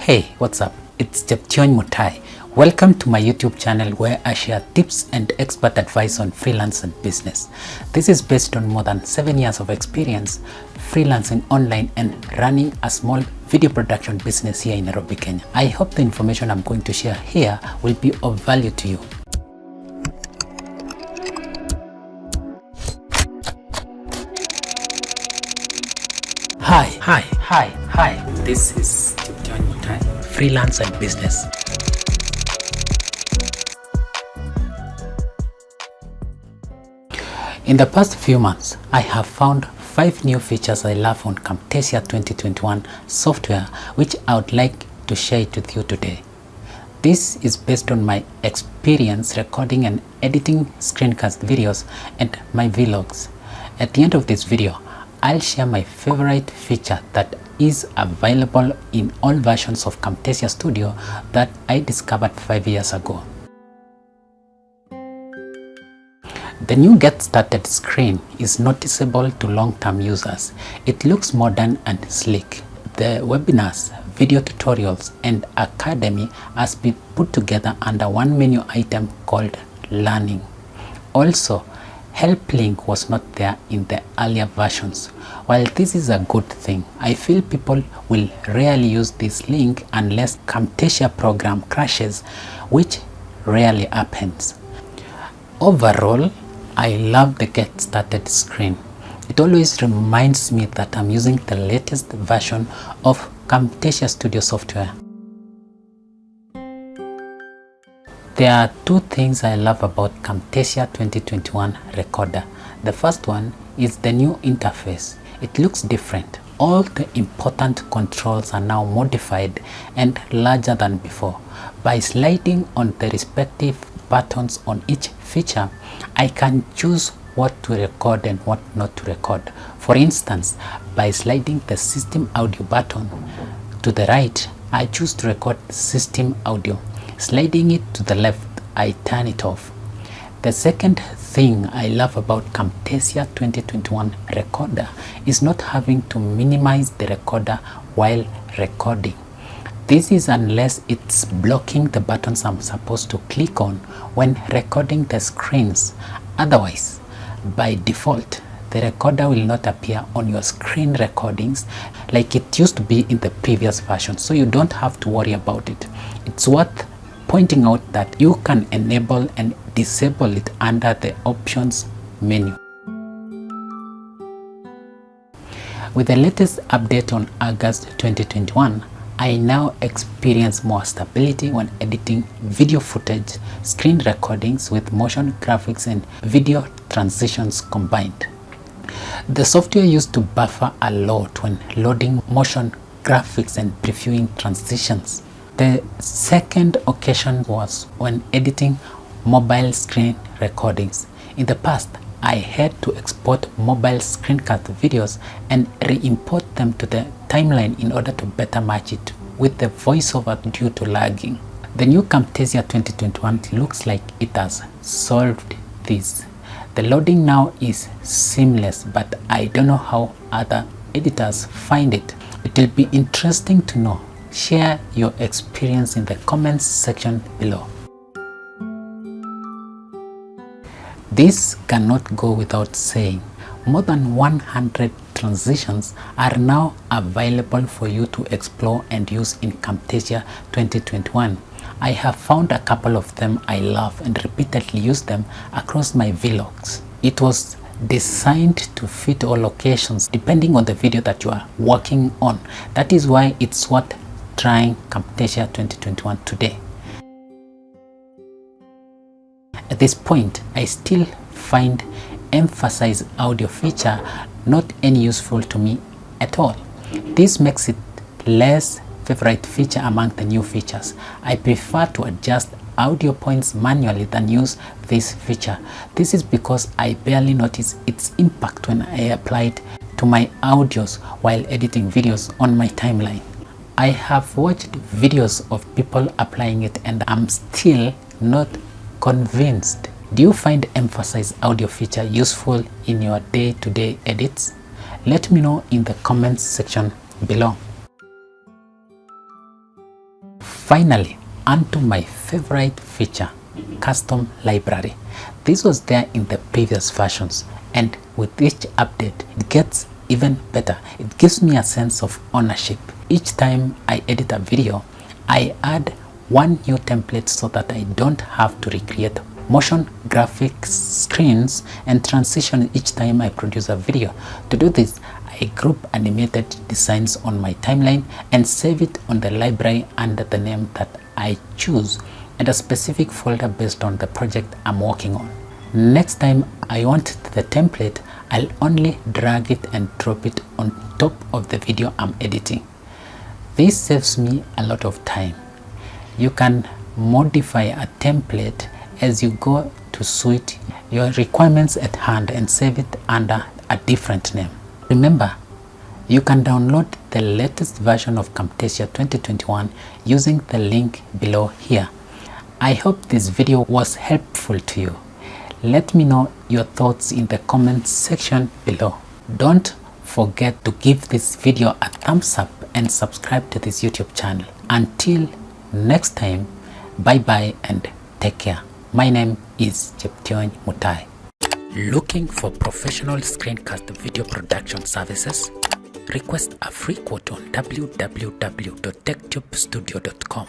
Hey, what's up? It's Cheption Mutai. Welcome to my YouTube channel where I share tips and expert advice on freelance and business. This is based on more than 7 years of experience freelancing online and running a small video production business here in Nairobi, Kenya. I hope the information I'm going to share here will be of value to you. Hi. This is Cheption Mutai, freelance and business. In the past few months, I have found 5 new features I love on Camtasia 2021 software, which I would like to share it with you today. This is based on my experience recording and editing screencast videos and my vlogs. At the end of this video, I'll share my favorite feature that is available in all versions of Camtasia Studio that I discovered 5 years ago. The new Get Started screen is noticeable to long-term users. It looks modern and sleek. The webinars, video tutorials, and academy has been put together under one menu item called Learning. Also, Help link was not there in the earlier versions. While this is a good thing, I feel people will rarely use this link unless Camtasia program crashes, which rarely happens. Overall, I love the Get Started screen. It always reminds me that I'm using the latest version of Camtasia Studio software. There are 2 things I love about Camtasia 2021 Recorder. The first one is the new interface. It looks different. All the important controls are now modified and larger than before. By sliding on the respective buttons on each feature, I can choose what to record and what not to record. For instance, by sliding the system audio button to the right, I choose to record system audio. Sliding it to the left, I turn it off. The second thing I love about Camtasia 2021 Recorder is not having to minimize the recorder while recording. This is unless it's blocking the buttons I'm supposed to click on when recording the screens. Otherwise, by default, the recorder will not appear on your screen recordings like it used to be in the previous version, so you don't have to worry about it. It's worth pointing out that you can enable and disable it under the options menu. With the latest update on August 2021, I now experience more stability when editing video footage, screen recordings with motion graphics and video transitions combined. The software used to buffer a lot when loading motion graphics and previewing transitions. The second occasion was when editing mobile screen recordings. In the past, I had to export mobile screencast videos and re-import them to the timeline in order to better match it with the voiceover due to lagging. The new Camtasia 2021 looks like it has solved this. The loading now is seamless, but I don't know how other editors find it. It will be interesting to know. Share your experience in the comments section below. This cannot go without saying. More than 100 transitions are now available for you to explore and use in Camtasia 2021. I have found a couple of them I love and repeatedly use them across my vlogs. It was designed to fit all locations depending on the video that you are working on. That is why it's worth trying Camtasia 2021 today. At this point, I still find emphasize audio feature not any useful to me at all. This makes it less favorite feature among the new features. I prefer to adjust audio points manually than use this feature. This is because I barely notice its impact when I apply it to my audios while editing videos on my timeline. I have watched videos of people applying it and I'm still not convinced. Do you find emphasize audio feature useful in your day-to-day edits? Let me know in the comments section below. Finally, onto my favorite feature, custom library. This was there in the previous versions, and with each update it gets even better. It gives me a sense of ownership. Each time I edit a video, I add one new template so that I don't have to recreate motion graphics, screens, and transition each time I produce a video. To do this, I group animated designs on my timeline and save it on the library under the name that I choose and a specific folder based on the project I'm working on. Next time I want the template, I'll only drag it and drop it on top of the video I'm editing. This saves me a lot of time. You can modify a template as you go to suit your requirements at hand and save it under a different name. Remember, you can download the latest version of Camtasia 2021 using the link below here. I hope this video was helpful to you. Let me know your thoughts in the comments section below. Don't forget to give this video a thumbs up and subscribe to this YouTube channel. Until next time, bye bye and take care. My name is Cheption Mutai. Looking for professional screencast video production services? Request a free quote on www.techtubestudio.com.